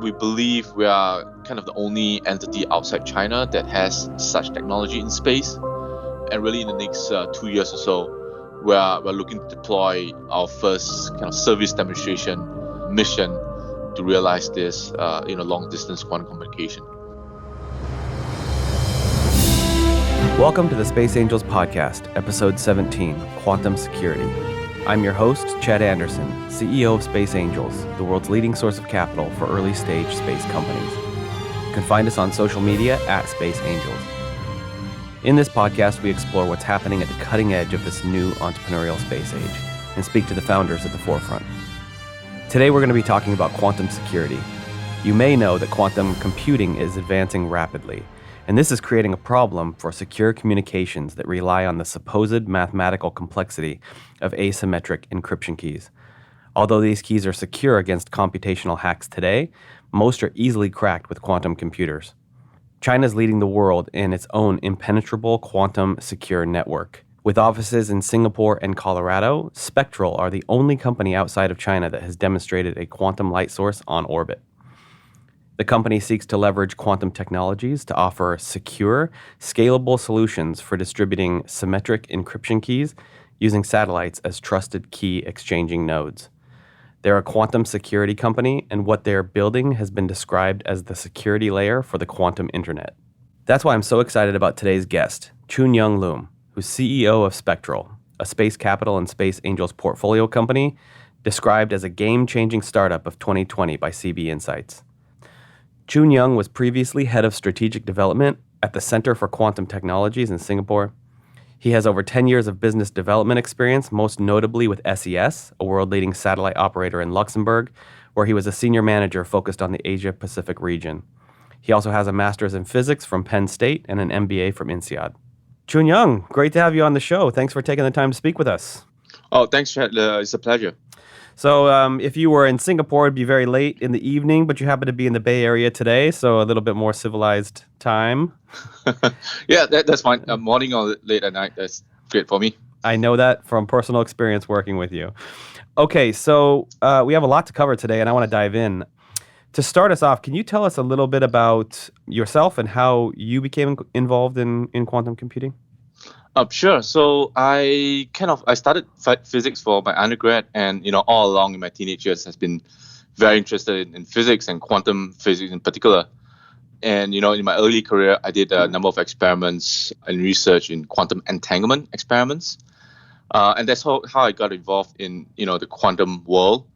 we believe we are kind of the only entity outside China that has such technology in space. And really in the next 2 years or so, we're looking to deploy our first kind of service demonstration mission to realize this long-distance quantum communication. Welcome to the Space Angels Podcast, Episode 17, Quantum Security. I'm your host, Chad Anderson, CEO of Space Angels, the world's leading source of capital for early-stage space companies. You can find us on social media at Space Angels. In this podcast, we explore what's happening at the cutting edge of this new entrepreneurial space age and speak to the founders at the forefront. Today, we're going to be talking about quantum security. You may know that quantum computing is advancing rapidly, and this is creating a problem for secure communications that rely on the supposed mathematical complexity of asymmetric encryption keys. Although these keys are secure against computational hacks today, most are easily cracked with quantum computers. China is leading the world in its own impenetrable quantum secure network. With offices in Singapore and Colorado, SpeQtral are the only company outside of China that has demonstrated a quantum light source on orbit. The company seeks to leverage quantum technologies to offer secure, scalable solutions for distributing symmetric encryption keys using satellites as trusted key exchanging nodes. They're a quantum security company, and what they're building has been described as the security layer for the quantum internet. That's why I'm so excited about today's guest, Chune Yang Lum, who's CEO of SpeQtral, a space capital and Space Angels portfolio company described as a game-changing startup of 2020 by CB Insights. Joonyoung was previously head of strategic development at the Center for Quantum Technologies in Singapore. He has over 10 years of business development experience, most notably with SES, a world-leading satellite operator in Luxembourg, where he was a senior manager focused on the Asia-Pacific region. He also has a master's in physics from Penn State and an MBA from INSEAD. Joonyoung, great to have you on the show. Thanks for taking the time to speak with us. Oh, thanks, Chad. It's a pleasure. So if you were in Singapore, it'd be very late in the evening, but you happen to be in the Bay Area today, so a little bit more civilized time. Yeah, that's fine. Morning or late at night, that's great for me. I know that from personal experience working with you. Okay, so we have a lot to cover today, and I want to dive in. To start us off, can you tell us a little bit about yourself and how you became involved in quantum computing? Sure. So I studied physics for my undergrad, and all along in my teenage years has been very interested in physics and quantum physics in particular. And in my early career, I did a number of experiments and research in quantum entanglement experiments, and that's how I got involved in the quantum world.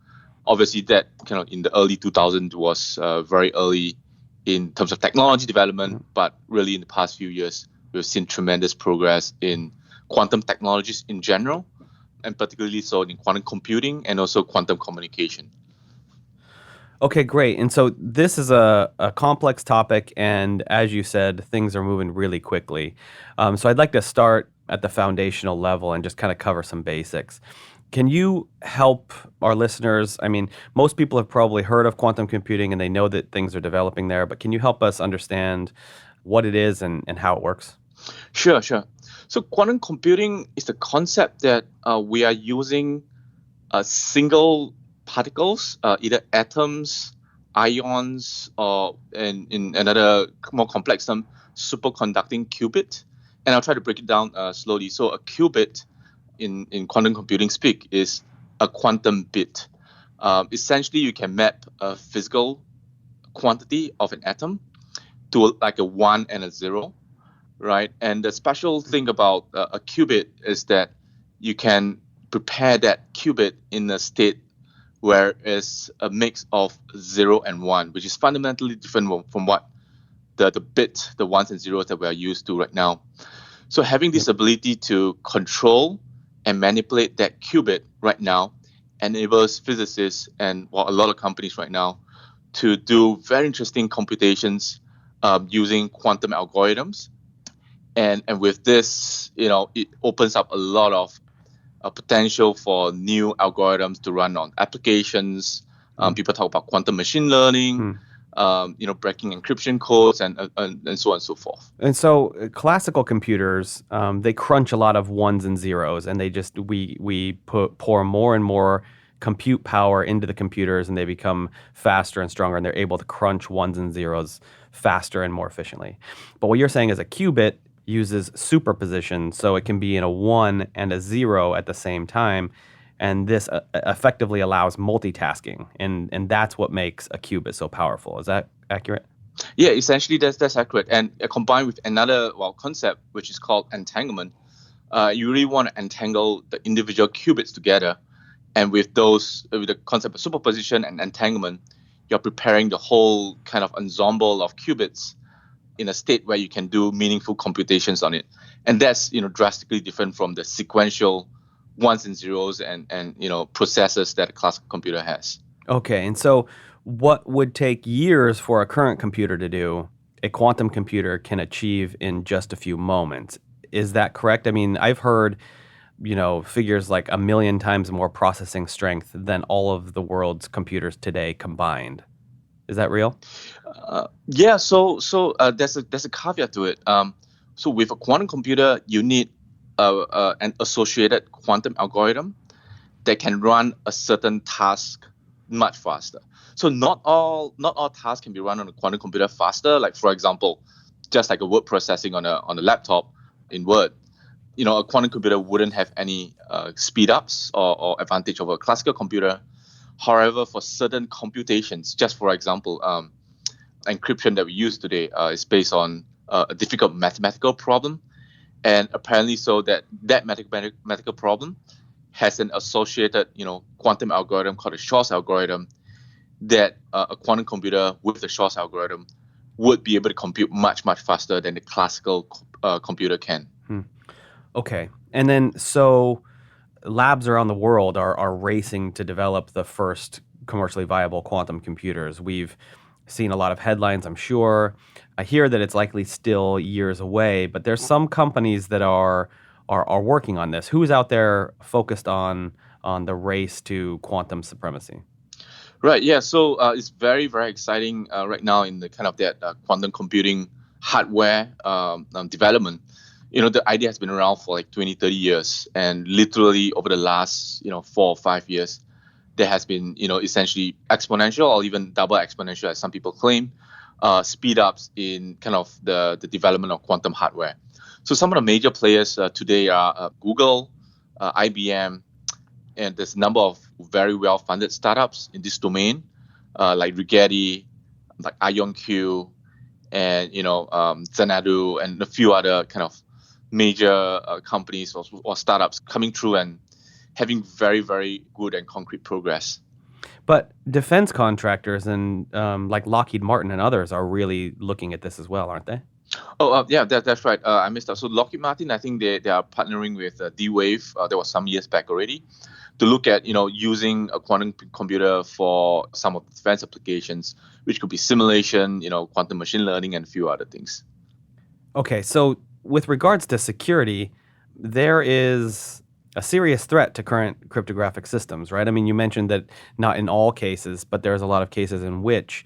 Obviously, that in the early 2000s was very early in terms of technology development, but really in the past few years, we've seen tremendous progress in quantum technologies in general, and particularly so in quantum computing and also quantum communication. Okay, great. And so this is a complex topic, and as you said, things are moving really quickly. So I'd like to start at the foundational level and just kind of cover some basics. Can you help our listeners? I mean, most people have probably heard of quantum computing and they know that things are developing there, but can you help us understand what it is and how it works? Sure. So quantum computing is the concept that we are using single particles, either atoms, ions, or in another more complex term, superconducting qubit. And I'll try to break it down slowly. So a qubit in quantum computing speak is a quantum bit. Essentially, you can map a physical quantity of an atom to like a 1 and a 0. Right, and the special thing about a qubit is that you can prepare that qubit in a state where it's a mix of 0 and 1, which is fundamentally different from what the bit, the ones and zeros that we are used to right now. So having this ability to control and manipulate that qubit right now enables physicists and a lot of companies right now to do very interesting computations using quantum algorithms. And with this, it opens up a lot of potential for new algorithms to run on applications. People talk about quantum machine learning, breaking encryption codes, and so on and so forth. And so classical computers, they crunch a lot of ones and zeros, and they just we pour more and more compute power into the computers, and they become faster and stronger, and they're able to crunch ones and zeros faster and more efficiently. But what you're saying is a qubit uses superposition, so it can be in a 1 and a 0 at the same time, and this effectively allows multitasking, and that's what makes a qubit so powerful. Is that accurate? Yeah, essentially that's accurate. And combined with another concept, which is called entanglement, you really want to entangle the individual qubits together. And with the concept of superposition and entanglement, you're preparing the whole kind of ensemble of qubits in a state where you can do meaningful computations on it. And that's drastically different from the sequential ones and zeros and processes that a classical computer has. Okay, and so what would take years for a current computer to do, a quantum computer can achieve in just a few moments. Is that correct? I mean, I've heard, figures like 1 million times more processing strength than all of the world's computers today combined. Is that real? Yeah. So there's a caveat to it. So with a quantum computer, you need an associated quantum algorithm that can run a certain task much faster. So not all tasks can be run on a quantum computer faster. Like, for example, just like a word processing on a laptop in Word, a quantum computer wouldn't have any speed ups or advantage over a classical computer. However, for certain computations, just for example, encryption that we use today is based on a difficult mathematical problem, and apparently so that mathematical problem has an associated quantum algorithm called a Shor's algorithm that a quantum computer with the Shor's algorithm would be able to compute much faster than the classical computer can. Okay, and then so labs around the world are racing to develop the first commercially viable quantum computers. We've seen a lot of headlines, I'm sure. I hear that it's likely still years away, but there's some companies that are working on this. Who's out there focused on the race to quantum supremacy? Right. Yeah. So it's very, very exciting right now in the kind of that quantum computing hardware development. The idea has been around for like 20, 30 years, and literally over the last 4 or 5 years, there has been essentially exponential or even double exponential, as some people claim, speed ups in kind of the development of quantum hardware. So some of the major players today are Google, IBM, and there's a number of very well-funded startups in this domain, like Rigetti, like IonQ, and Xanadu, and a few other kind of major companies or startups coming through and having very, very good and concrete progress. But defense contractors and like Lockheed Martin and others are really looking at this as well, aren't they? Oh, yeah, that's right. I missed out. So Lockheed Martin, I think they are partnering with D-Wave. That was some years back already, to look at using a quantum computer for some of the defense applications, which could be simulation, quantum machine learning, and a few other things. Okay, so with regards to security, there is a serious threat to current cryptographic systems, right? I mean, you mentioned that not in all cases, but there's a lot of cases in which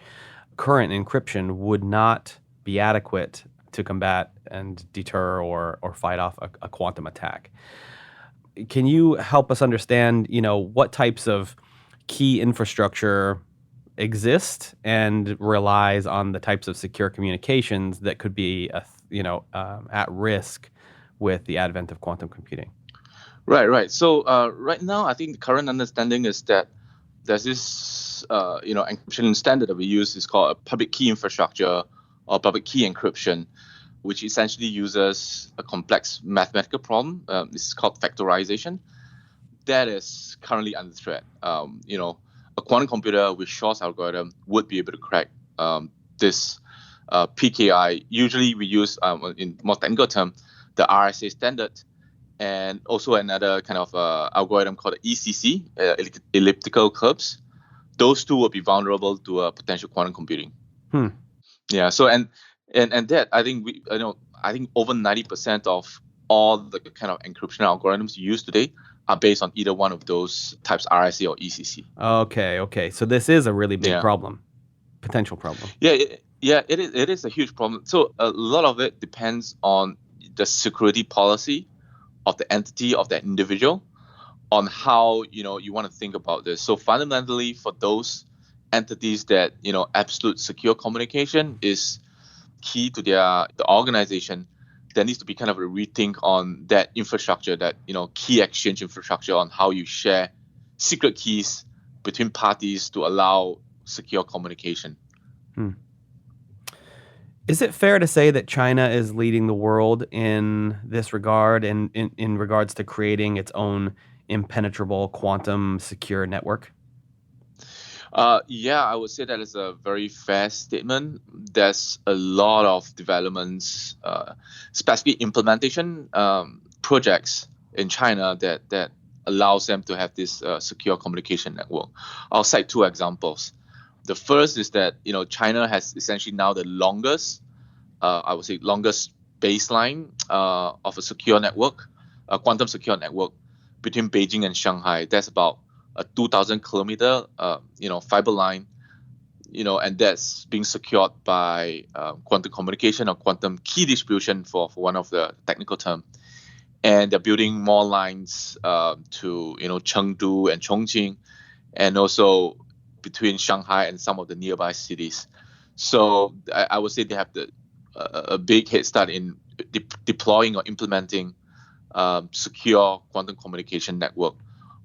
current encryption would not be adequate to combat and deter or fight off a quantum attack. Can you help us understand, what types of key infrastructure exist and relies on the types of secure communications that could be at risk with the advent of quantum computing? Right. So right now, I think the current understanding is that there's this encryption standard that we use is called a public key infrastructure or public key encryption, which essentially uses a complex mathematical problem. This is called factorization. That is currently under threat. A quantum computer with Shor's algorithm would be able to crack this PKI. Usually we use, in more technical term, the RSA standard, and also another kind of algorithm called the ECC, elliptical curves. Those two will be vulnerable to potential quantum computing. Yeah. So and that I think I think over 90% of all the kind of encryption algorithms used today are based on either one of those types, RSA or ECC. Okay. So this is a really big problem, potential problem. Yeah, it is a huge problem. So a lot of it depends on the security policy of the entity of that individual, on how you want to think about this. So fundamentally, for those entities that absolute secure communication is key to the organization, there needs to be kind of a rethink on that infrastructure, that key exchange infrastructure, on how you share secret keys between parties to allow secure communication. Is it fair to say that China is leading the world in this regard, and in regards to creating its own impenetrable quantum secure network? Yeah, I would say that is a very fair statement. There's a lot of developments, especially implementation projects in China that allows them to have this secure communication network. I'll cite two examples. The first is that China has essentially now the longest, I would say, longest baseline of a secure network, a quantum secure network between Beijing and Shanghai. That's about a 2,000 kilometer, fiber line, and that's being secured by quantum communication or quantum key distribution for one of the technical term. And they're building more lines to Chengdu and Chongqing, and also between Shanghai and some of the nearby cities. So I would say they have a big head start in deploying or implementing secure quantum communication network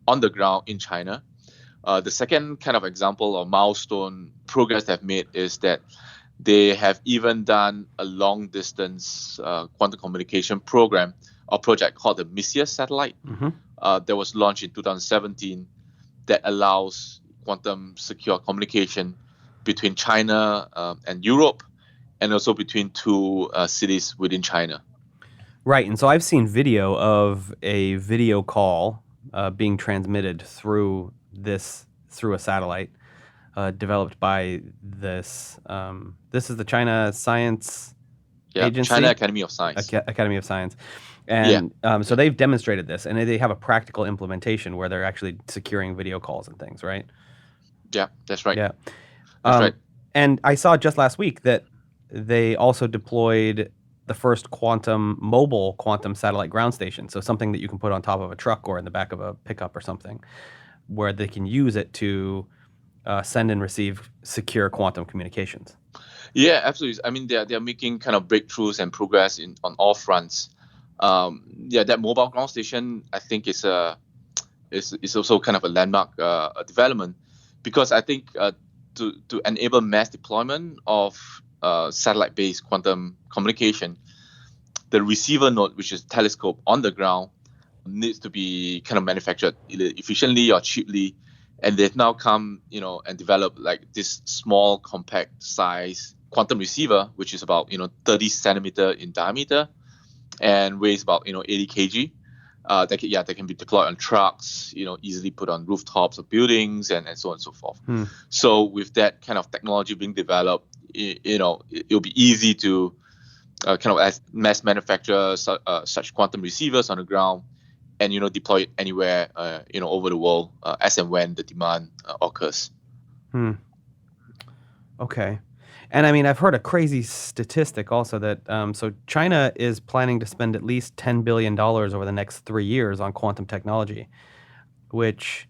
on the ground in China. The second kind of example or milestone progress they've made is that they have even done a long distance quantum communication program or project called the MISIA satellite that was launched in 2017 that allows quantum secure communication between China and Europe, and also between two cities within China. Right, and so I've seen video of a video call being transmitted through a satellite developed by this. This is the China Science Agency, China Academy of Science. Academy of Science, and so they've demonstrated this, and they have a practical implementation where they're actually securing video calls and things, right? Yeah, that's right. Yeah, that's right. And I saw just last week that they also deployed the first mobile quantum satellite ground station. So something that you can put on top of a truck or in the back of a pickup or something, where they can use it to send and receive secure quantum communications. Yeah, absolutely. I mean, they're making kind of breakthroughs and progress on all fronts. That mobile ground station, I think, is also kind of a landmark development, because I think to enable mass deployment of satellite-based quantum communication, the receiver node, which is telescope on the ground, needs to be kind of manufactured either efficiently or cheaply. And they've now come, and developed like this small, compact size quantum receiver, which is about 30 centimeter in diameter and weighs about 80 kg. That can be deployed on trucks, easily put on rooftops of buildings, and so on and so forth. So with that kind of technology being developed, it'll be easy to kind of mass manufacture such quantum receivers on the ground, and deploy it anywhere over the world as and when the demand occurs. Okay. And I mean, I've heard a crazy statistic also that so China is planning to spend at least $10 billion over the next 3 years on quantum technology, which,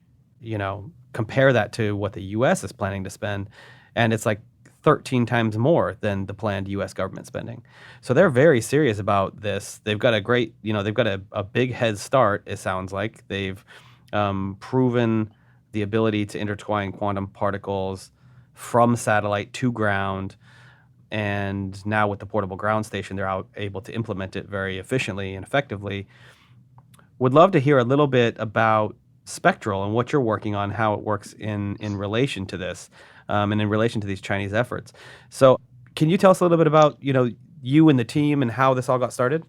compare that to what the U.S. is planning to spend, and it's like 13 times more than the planned U.S. government spending. So they're very serious about this. They've got a great, they've got a big head start, it sounds like. They've proven the ability to intertwine quantum particles from satellite to ground. And now with the portable ground station, they're able to implement it very efficiently and effectively. Would love to hear a little bit about Spectral and what you're working on, how it works in relation to this, and in relation to these Chinese efforts. So can you tell us a little bit about, you and the team and how this all got started?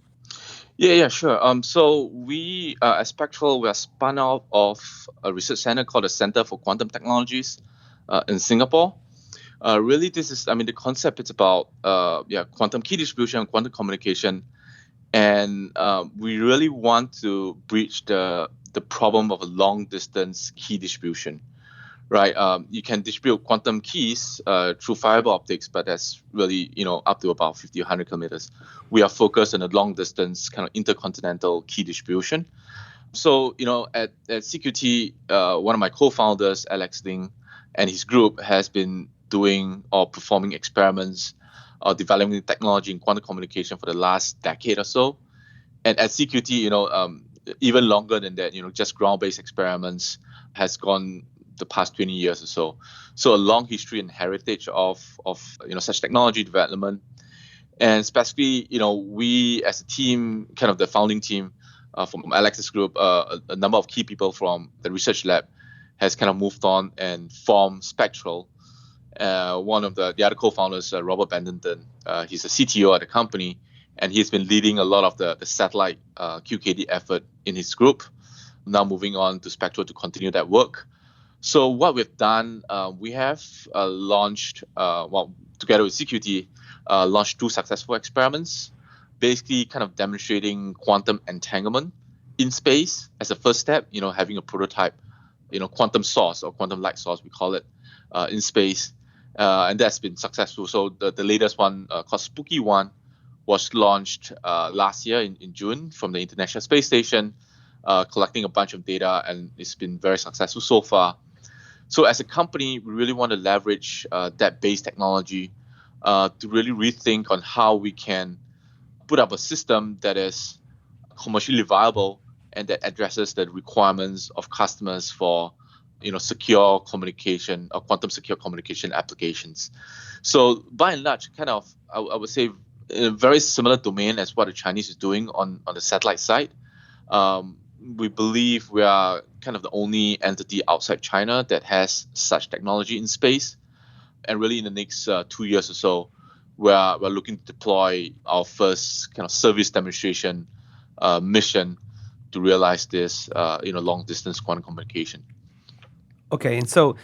Yeah, sure. So we, at Spectral, we are spun out of a research center called the Center for Quantum Technologies in Singapore. Really, the concept is about quantum key distribution, quantum communication, and we really want to breach the problem of a long distance key distribution, right? You can distribute quantum keys through fiber optics, but that's really up to about 50 or 100 kilometers. We are focused on a long distance kind of intercontinental key distribution. So, at CQT, one of my co-founders, Alex Ding, and his group has been doing or performing experiments or developing technology in quantum communication for the last decade or so. And at CQT, even longer than that, just ground-based experiments has gone the past 20 years or so. So a long history and heritage of such technology development. And specifically, we as a team, kind of the founding team from Alex's group, a number of key people from the research lab has kind of moved on and formed Spectral. One of the other co-founders, Robert Bendenton, he's a CTO at the company, and he's been leading a lot of the satellite QKD effort in his group. Now moving on to Spectral to continue that work. So what we've done, we have launched, together with CQT, launched 2 successful experiments, basically kind of demonstrating quantum entanglement in space as a first step, having a prototype, quantum source or quantum light source, we call it, in space. And that's been successful. So the latest one, called Spooky One, was launched last year in June from the International Space Station, collecting a bunch of data, and it's been very successful so far. So as a company, we really want to leverage that base technology to really rethink on how we can put up a system that is commercially viable and that addresses the requirements of customers for secure communication or quantum secure communication applications. So by and large, kind of, I would say, in a very similar domain as what the Chinese is doing on the satellite side. We believe we are kind of the only entity outside China that has such technology in space. And really in the next 2 years or so, we're looking to deploy our first kind of service demonstration mission to realize this long distance quantum communication. Okay, and so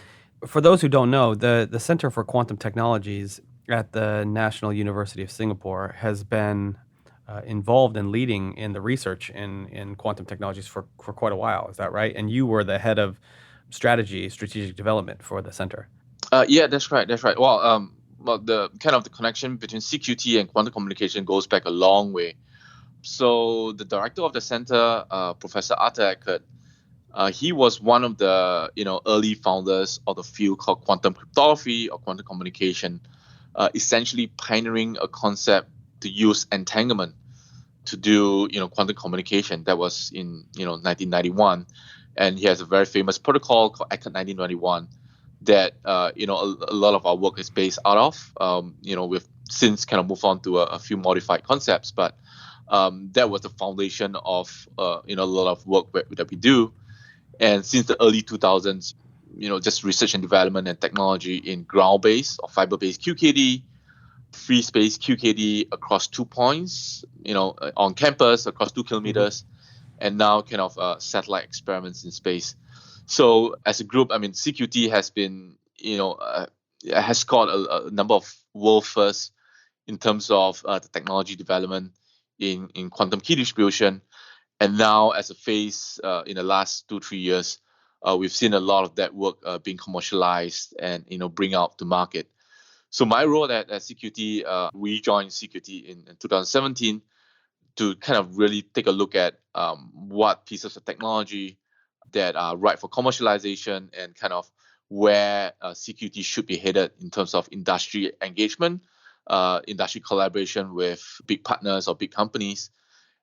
for those who don't know, the Center for Quantum Technologies at the National University of Singapore has been involved in leading in the research in quantum technologies for quite a while. Is that right? And you were the head of strategic development for the center. Yeah, that's right. Well, the kind of the connection between CQT and quantum communication goes back a long way. So the director of the center, Professor Arthur Eckert, he was one of the early founders of the field called quantum cryptography or quantum communication, essentially pioneering a concept to use entanglement to do quantum communication. That was in 1991, and he has a very famous protocol called Eckert 1991 that a lot of our work is based out of. We've since kind of moved on to a few modified concepts, but that was the foundation of a lot of work that we do. And since the early 2000s, just research and development and technology in ground-based or fiber-based QKD, free space QKD across 2 points, on campus across 2 kilometers, and now kind of satellite experiments in space. So as a group, I mean, CQT has been, has scored a number of world firsts in terms of the technology development in quantum key distribution. And now as a phase in the last 2-3 years, we've seen a lot of that work being commercialized and, bring out to market. So my role at CQT, we joined CQT in 2017 to kind of really take a look at what pieces of technology that are right for commercialization and kind of where CQT should be headed in terms of industry engagement, industry collaboration with big partners or big companies,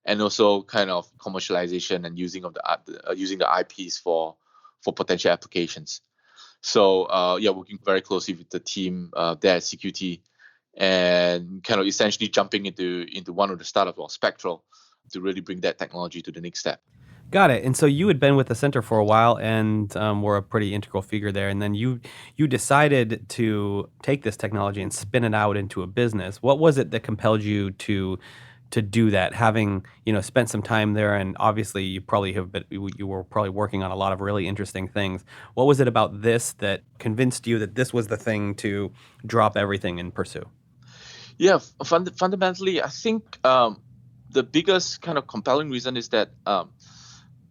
and also kind of commercialization and using the IPs for potential applications. So working very closely with the team there at CQT, and kind of essentially jumping into one of the startups, Spectral, to really bring that technology to the next step. Got it. And so you had been with the center for a while and were a pretty integral figure there. And then you decided to take this technology and spin it out into a business. What was it that compelled you to do that? Having spent some time there, and obviously you were probably working on a lot of really interesting things. What was it about this that convinced you that this was the thing to drop everything and pursue? Yeah, fundamentally, I think the biggest kind of compelling reason is that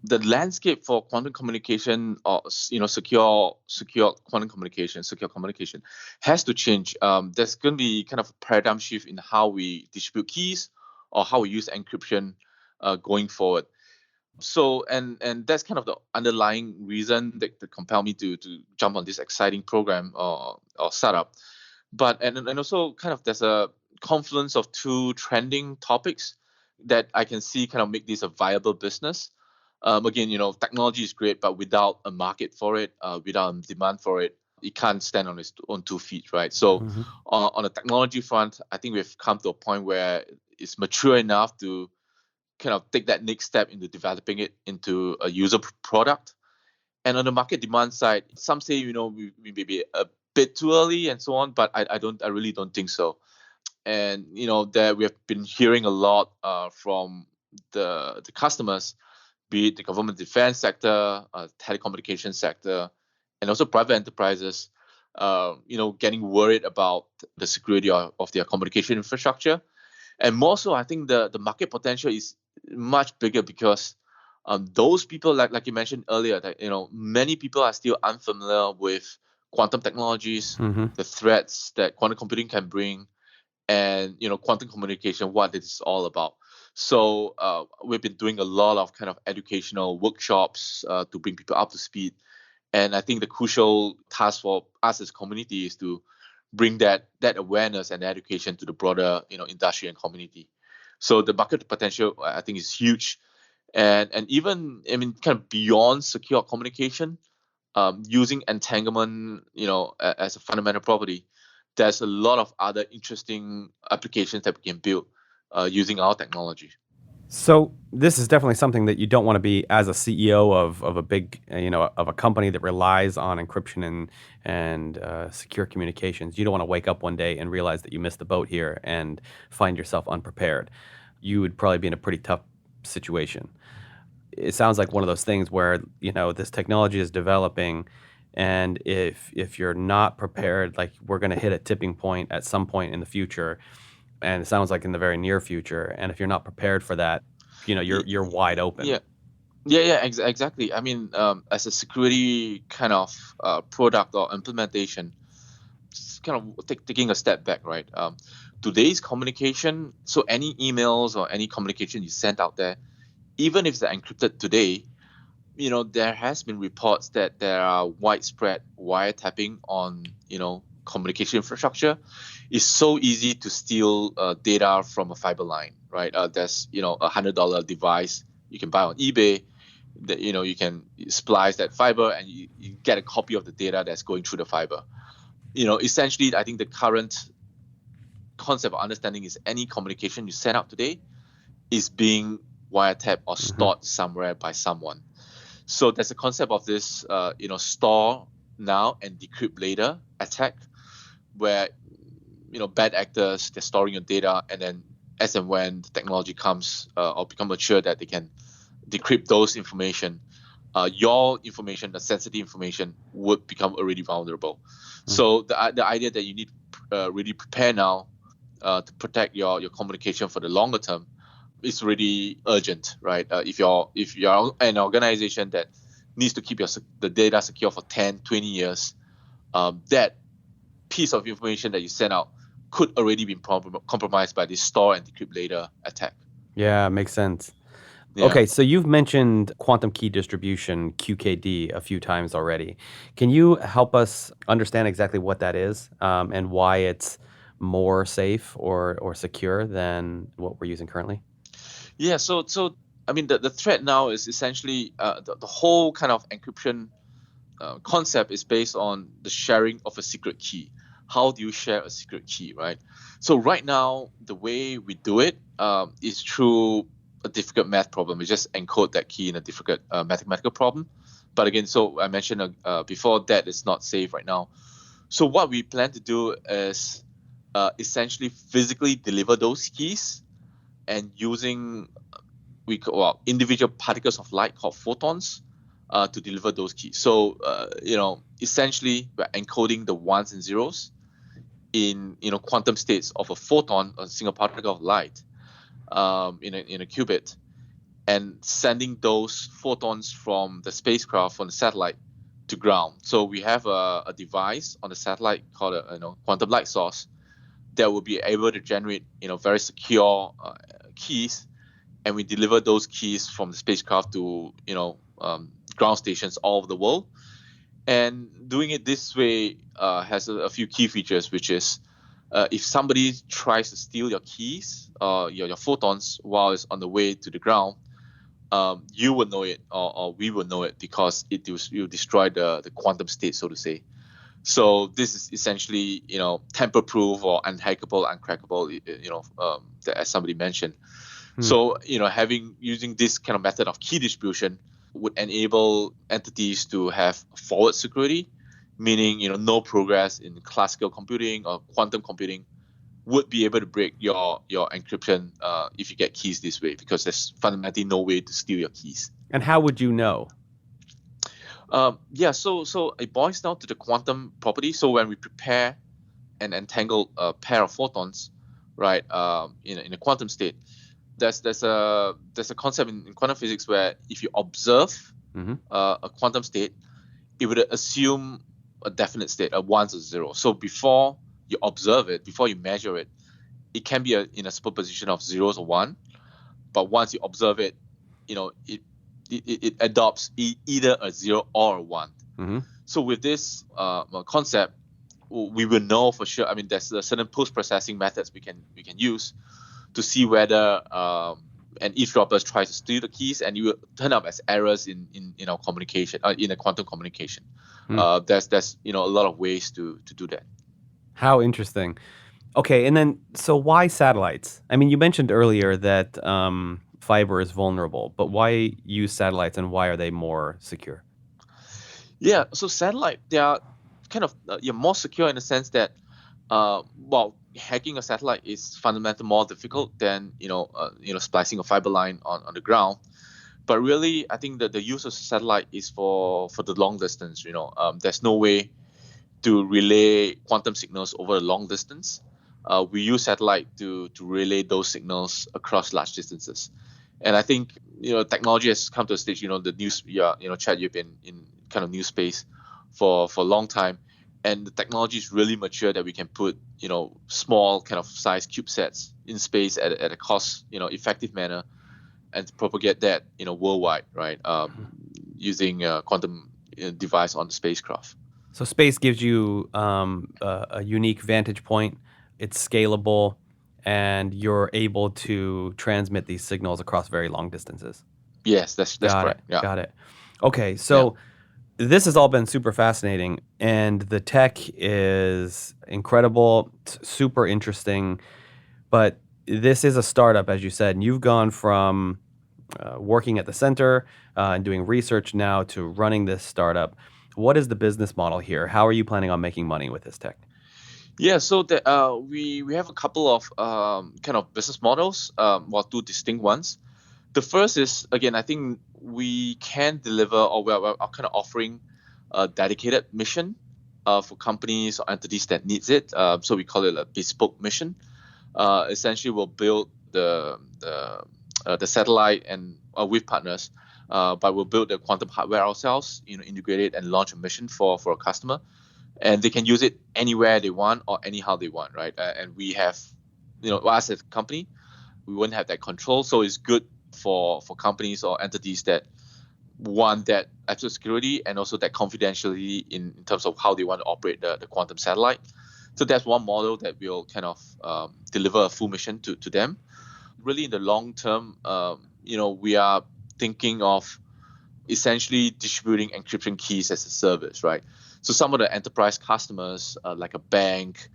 the landscape for quantum communication or secure quantum communication, secure communication, has to change. There's going to be kind of a paradigm shift in how we distribute keys or how we use encryption going forward. So and that's kind of the underlying reason that compelled me to jump on this exciting program or startup. But and also kind of there's a confluence of two trending topics that I can see kind of make this a viable business. Again, technology is great, but without a market for it, without a demand for it, it can't stand on its own 2 feet, right? So on the technology front, I think we've come to a point where it's mature enough to kind of take that next step into developing it into a user product. And on the market demand side, some say we may be a bit too early and so on, but I really don't think so. And that we have been hearing a lot from the customers, be it the government defense sector, telecommunication sector, and also private enterprises, getting worried about the security of their communication infrastructure. And more so, I think the market potential is much bigger because those people, like you mentioned earlier, that many people are still unfamiliar with quantum technologies, the threats that quantum computing can bring, and quantum communication, what it's all about. So we've been doing a lot of kind of educational workshops to bring people up to speed. And I think the crucial task for us as a community is to bring that awareness and education to the broader industry and community. So the market potential, I think, is huge. And even, I mean, kind of beyond secure communication, using entanglement as a fundamental property, there's a lot of other interesting applications that we can build using our technology. So this is definitely something that you don't want to be as a CEO of a big, of a company that relies on encryption and secure communications. You don't want to wake up one day and realize that you missed the boat here and find yourself unprepared. You would probably be in a pretty tough situation. It sounds like one of those things where, this technology is developing, and if you're not prepared, like, we're going to hit a tipping point at some point in the future. And it sounds like in the very near future. And if you're not prepared for that, you're wide open. Exactly. I mean, as a security kind of product or implementation, just kind of taking a step back, right? Today's communication, so any emails or any communication you send out there, even if they're encrypted today, there has been reports that there are widespread wiretapping on, communication infrastructure. It's so easy to steal data from a fiber line, right? There's $100 device you can buy on eBay that you can splice that fiber and you get a copy of the data that's going through the fiber. Essentially, I think the current concept of understanding is any communication you send out today is being wiretapped or stored somewhere by someone. So there's a concept of this, store now and decrypt later attack, where bad actors, they're storing your data, and then as and when the technology comes or become mature that they can decrypt those information, your information, the sensitive information, would become already vulnerable. So the idea that you need to really prepare now to protect your communication for the longer term is really urgent, right? If you're an organization that needs to keep the data secure for 10, 20 years, that piece of information that you send out could already be compromised by this store and decrypt later attack. Yeah, makes sense. Yeah. Okay, so you've mentioned quantum key distribution, QKD, a few times already. Can you help us understand exactly what that is and why it's more safe or secure than what we're using currently? Yeah, so I mean, the threat now is essentially the whole kind of encryption concept is based on the sharing of a secret key. How do you share a secret key, right? So right now, the way we do it is through a difficult math problem. We just encode that key in a difficult mathematical problem. But again, so I mentioned before that it's not safe right now. So what we plan to do is essentially physically deliver those keys and using individual particles of light called photons to deliver those keys. So essentially we're encoding the ones and zeros in quantum states of a photon, a single particle of light, in a qubit, and sending those photons from the spacecraft, from the satellite, to ground. So we have a device on the satellite called a quantum light source that will be able to generate very secure keys and we deliver those keys from the spacecraft to ground stations all over the world. And doing it this way has a few key features, which is if somebody tries to steal your keys, your photons while it's on the way to the ground, you will know it, or we will know it, because it will destroy the quantum state, so to say. So this is essentially, tamper-proof or unhackable, uncrackable, as somebody mentioned. So, using this kind of method of key distribution would enable entities to have forward security, meaning, no progress in classical computing or quantum computing would be able to break your encryption if you get keys this way, because there's fundamentally no way to steal your keys. And how would you know? So it boils down to the quantum property. So when we prepare an entangled pair of photons, right, in a quantum state, there's a concept in quantum physics where if you observe a quantum state, it would assume a definite state, a ones or zero. So before you observe it, before you measure it, it can be in a superposition of zeros or one. But once you observe it, it adopts either a zero or a one. So with this concept, we will know for sure. I mean, there's certain post-processing methods we can use to see whether an eavesdropper tries to steal the keys, and it will turn up as errors in our communication, in a quantum communication. There's a lot of ways to do that. How interesting. Okay, and then so why satellites? I mean, you mentioned earlier that fiber is vulnerable, but why use satellites, and why are they more secure? Yeah, so satellite, they are kind of more secure in the sense that, hacking a satellite is fundamentally more difficult than splicing a fiber line on the ground. But really, I think that the use of satellite is for the long distance. There's no way to relay quantum signals over a long distance. We use satellite to relay those signals across large distances. And I think technology has come to a stage. The news, Chad, you've been in kind of news space for a long time, and the technology is really mature that we can put small kind of size CubeSats in space at a cost effective manner, and propagate that worldwide, right? Using a quantum device on the spacecraft. So space gives you a unique vantage point. It's scalable, and you're able to transmit these signals across very long distances. Yes, that's correct. Yeah. Got it. Okay, so this has all been super fascinating, and the tech is incredible, super interesting, but this is a startup, as you said, and you've gone from working at the center and doing research now to running this startup. What is the business model here? How are you planning on making money with this tech? Yeah, so we have a couple of kind of business models, two distinct ones. The first is, again, I think we can deliver, or we're kind of offering a dedicated mission for companies or entities that needs it. So we call it a bespoke mission. Essentially, we'll build the satellite and with partners, but we'll build the quantum hardware ourselves, integrate it and launch a mission for a customer. And they can use it anywhere they want or anyhow they want, right? And we have, us as a company, we wouldn't have that control. So it's good for companies or entities that want that absolute security and also that confidentiality in terms of how they want to operate the quantum satellite. So that's one model that will kind of deliver a full mission to them. Really, in the long term, we are thinking of essentially distributing encryption keys as a service, right? So some of the enterprise customers, like a bank,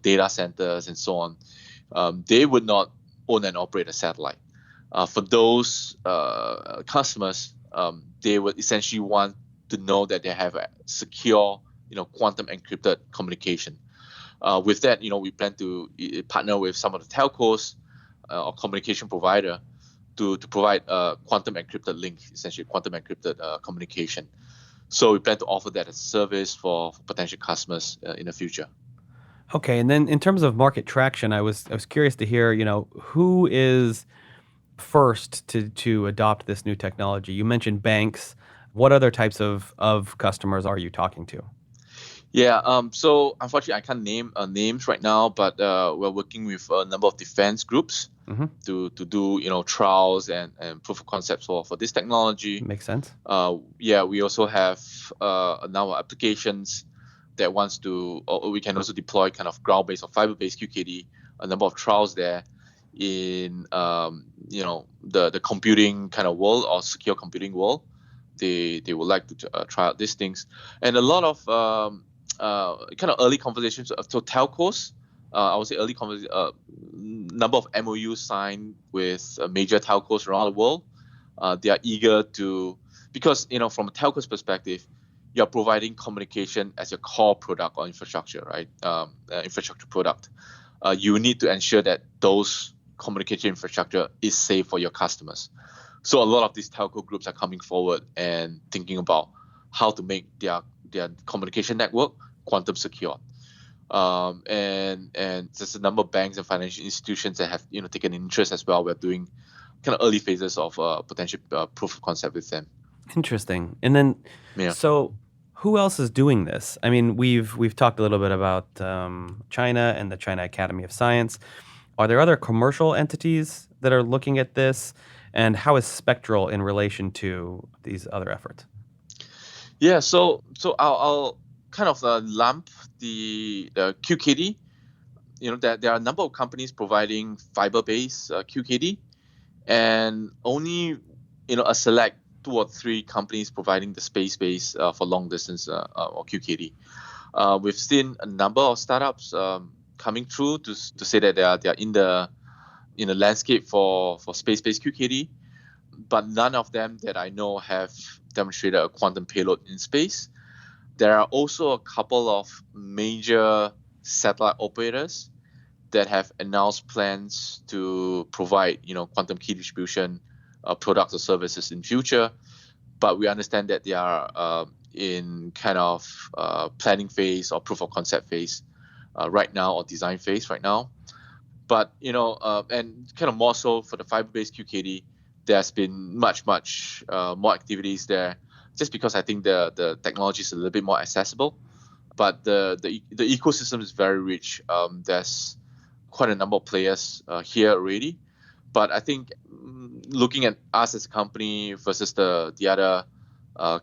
data centers, and so on, they would not own and operate a satellite. For those customers, they would essentially want to know that they have a secure, quantum encrypted communication. With that, we plan to partner with some of the telcos or communication provider to provide a quantum encrypted link, essentially quantum encrypted communication. So we plan to offer that as a service for potential customers in the future. Okay, and then in terms of market traction, I was curious to hear, who is first to adopt this new technology? You mentioned banks. What other types of customers are you talking to? Yeah, so unfortunately, I can't name names right now, but we're working with a number of defense groups. to do trials and proof of concepts for this technology. Makes sense. We also have a number of applications that wants to, or we can also deploy kind of ground-based or fiber-based QKD. A number of trials there in the computing kind of world or secure computing world. They would like to try out these things, and a lot of kind of early conversations. So telcos, I would say early number of MOUs signed with major telcos around the world. They are eager to, because from a telco's perspective, you're providing communication as your core product or infrastructure, right? Infrastructure product. You need to ensure that those communication infrastructure is safe for your customers. So a lot of these telco groups are coming forward and thinking about how to make their communication network quantum secure. And there's a number of banks and financial institutions that have taken interest as well. We're doing kind of early phases of potential proof of concept with them. Interesting. And then, so who else is doing this? I mean, we've talked a little bit about China and the China Academy of Science. Are there other commercial entities that are looking at this? And how is Spectral in relation to these other efforts? Yeah, so I'll kind of lump the QKD. There are a number of companies providing fiber-based QKD, and only a select 2 or 3 companies providing the space-based for long distance or QKD. We've seen a number of startups coming through to say that they are in the landscape for space-based QKD, but none of them that I know have demonstrated a quantum payload in space. There are also a couple of major satellite operators that have announced plans to provide quantum key distribution products or services in future, but we understand that they are in kind of planning phase or proof of concept phase right now, or design phase right now. But and kind of more so for the fiber-based QKD, there's been much more activities there, just because I think the technology is a little bit more accessible. But the ecosystem is very rich. There's quite a number of players here already. But I think looking at us as a company versus the other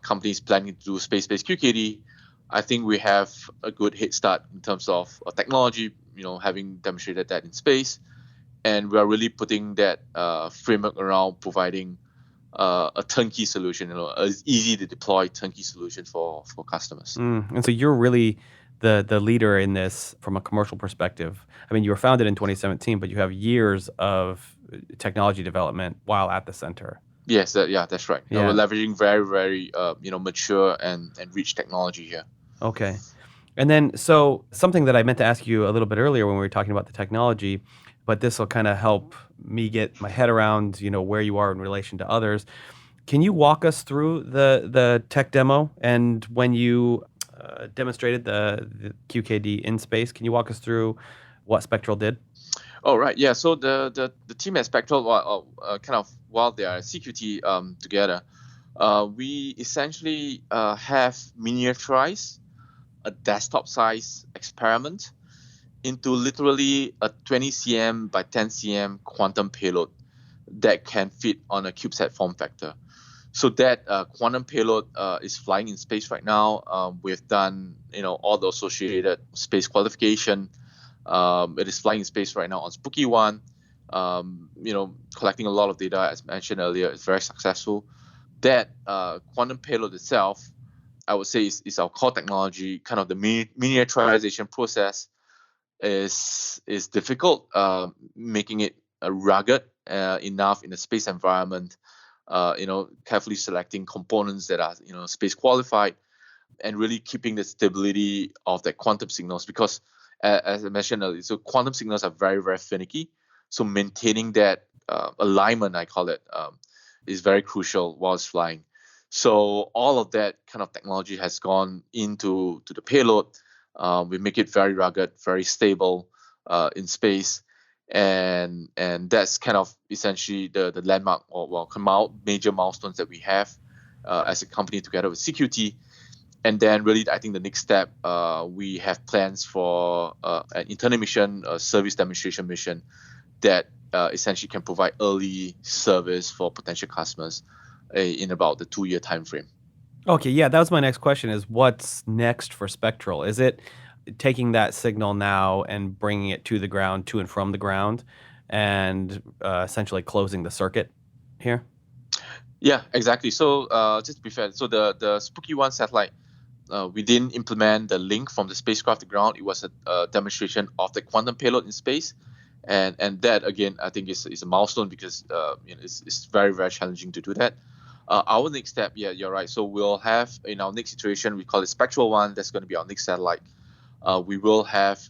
companies planning to do space-based QKD, I think we have a good head start in terms of technology, having demonstrated that in space. And we are really putting that framework around providing a turnkey solution, an easy to deploy turnkey solution for customers. And so you're really the leader in this from a commercial perspective. I mean, you were founded in 2017, but you have years of technology development while at the center. Yes, that's right. Yeah. We're leveraging very, very mature and rich technology here. Okay. And then, so something that I meant to ask you a little bit earlier when we were talking about the technology, but this will kind of help me get my head around, where you are in relation to others. Can you walk us through the tech demo and when you demonstrated the QKD in space? Can you walk us through what Spectral did? Oh, right. Yeah. So the team at Spectral, kind of while they are at CQT together, we essentially have miniaturized a desktop size experiment into literally a 20 cm by 10 cm quantum payload that can fit on a CubeSat form factor. So that quantum payload is flying in space right now. We've done all the associated space qualification. It is flying in space right now on Spooky 1. Collecting a lot of data, as mentioned earlier, is very successful. That quantum payload itself, I would say, is our core technology. Kind of the miniaturization process is difficult, making it rugged enough in a space environment. Carefully selecting components that are space qualified, and really keeping the stability of the quantum signals, because as I mentioned earlier, so quantum signals are very, very finicky. So maintaining that alignment, I call it, is very crucial while it's flying. So all of that kind of technology has gone into the payload. We make it very rugged, very stable in space, and that's kind of essentially the landmark or major milestones that we have as a company together with CQT. And then really, I think the next step, we have plans for an internal mission, a service demonstration mission that essentially can provide early service for potential customers in about the 2-year time frame. Okay, yeah, that was my next question is what's next for Spectral? Is it taking that signal now and bringing it to the ground, to and from the ground, and essentially closing the circuit here? Yeah, exactly. So just to be fair, so the Spooky 1 satellite, we didn't implement the link from the spacecraft to ground. It was a demonstration of the quantum payload in space. And that, again, I think is a milestone because it's very, very challenging to do that. Our next step, yeah, you're right. So we'll have, in our next iteration, we call it Spectral 1. That's going to be our next satellite. We will have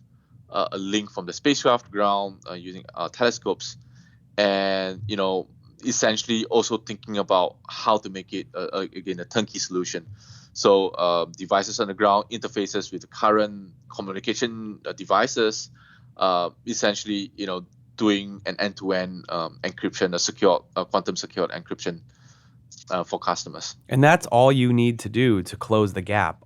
a link from the spacecraft to ground using telescopes. And, essentially also thinking about how to make it, again, a turnkey solution. So devices on the ground, interfaces with the current communication devices, essentially, doing an end-to-end encryption, a secure, quantum secured encryption for customers. And that's all you need to do to close the gap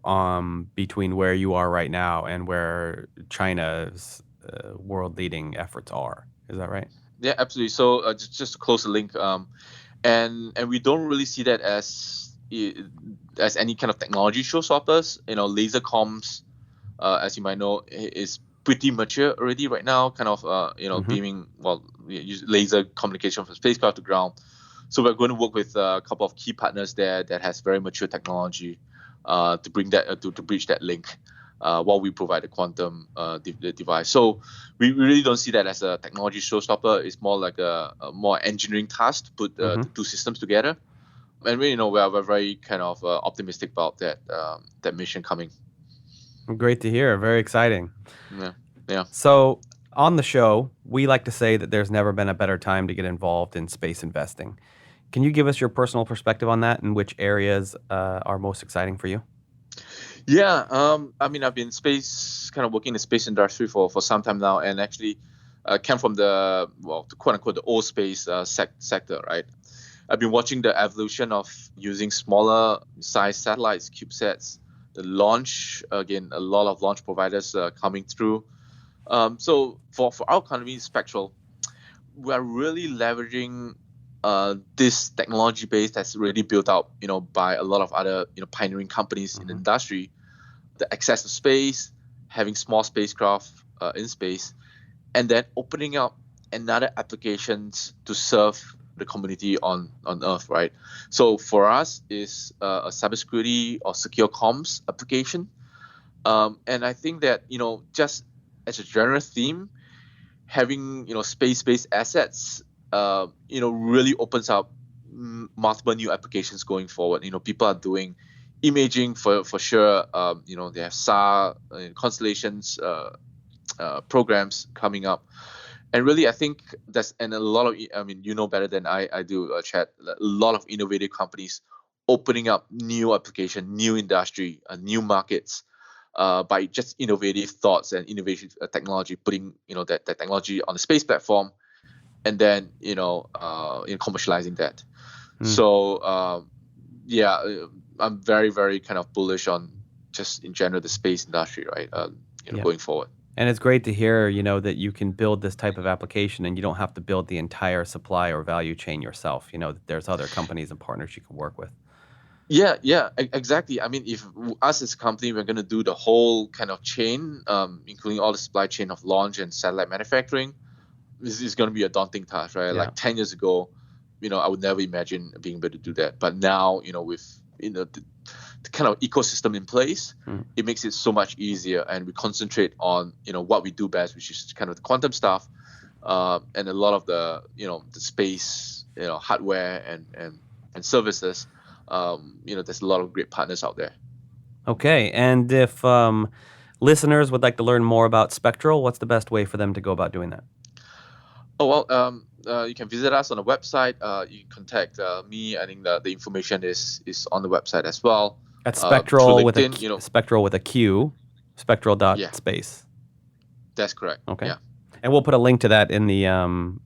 between where you are right now and where China's world-leading efforts are. Is that right? Yeah, absolutely. So just to close the link, and we don't really see that as any kind of technology showstoppers. Laser comms, as you might know, is pretty mature already right now. Kind of beaming, use laser communication from spacecraft to ground. So we're going to work with a couple of key partners there that has very mature technology to bring that to bridge that link. While we provide a quantum device. So we really don't see that as a technology showstopper. It's more like a more engineering task to put the two systems together. And we're very kind of optimistic about that mission coming. Great to hear. Very exciting. Yeah. So on the show, we like to say that there's never been a better time to get involved in space investing. Can you give us your personal perspective on that and which areas are most exciting for you? Yeah, I've been kind of working in the space industry for some time now, and actually came from the quote unquote the old space sector, right? I've been watching the evolution of using smaller size satellites, CubeSats, the launch, again, a lot of launch providers coming through. So for our company, Spectral, we are really leveraging this technology base that's already built out, by a lot of other, pioneering companies in the industry, the access to space, having small spacecraft in space, and then opening up another applications to serve the community on Earth, right? So for us, is a cybersecurity or secure comms application, and I think that just as a general theme, having space-based assets, really opens up multiple new applications going forward. People are doing imaging for sure. They have SAR constellations programs coming up, and really I think a lot of better than I do, Chad. A lot of innovative companies opening up new application, new industry, new markets by just innovative thoughts and innovative technology, putting that technology on the space platform, and then commercializing that. So I'm very, very kind of bullish on just in general the space industry, right? Going forward. And it's great to hear, that you can build this type of application and you don't have to build the entire supply or value chain yourself. That there's other companies and partners you can work with. Yeah, exactly. I mean, if us as a company, we're going to do the whole kind of chain, including all the supply chain of launch and satellite manufacturing, this is going to be a daunting task, right? Yeah. Like 10 years ago, I would never imagine being able to do that. But now, with the kind of ecosystem in place, it makes it so much easier, and we concentrate on what we do best, which is kind of the quantum stuff, and a lot of the the space hardware and services. There's a lot of great partners out there. Okay, and if listeners would like to learn more about Spectral, what's the best way for them to go about doing that? Oh, well, you can visit us on the website. You can contact me. I think the information is on the website as well. At Spectral with Spectral with a Q, spectral.space. That's correct. Okay. Yeah. And we'll put a link to that in the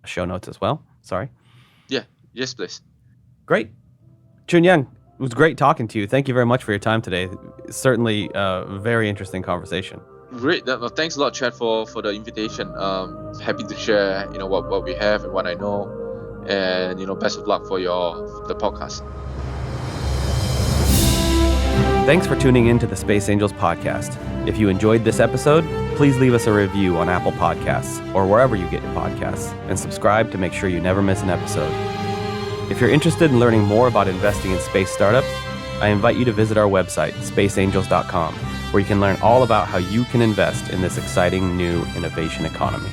show notes as well. Sorry. Yeah. Yes, please. Great. Joonyoung, it was great talking to you. Thank you very much for your time today. Certainly a very interesting conversation. Great. Well, thanks a lot, Chad, for the invitation. Happy to share, what we have and what I know, and best of luck for the podcast. Thanks for tuning in to the Space Angels podcast. If you enjoyed this episode, please leave us a review on Apple Podcasts or wherever you get your podcasts, and subscribe to make sure you never miss an episode. If you're interested in learning more about investing in space startups, I invite you to visit our website, spaceangels.com, where you can learn all about how you can invest in this exciting new innovation economy.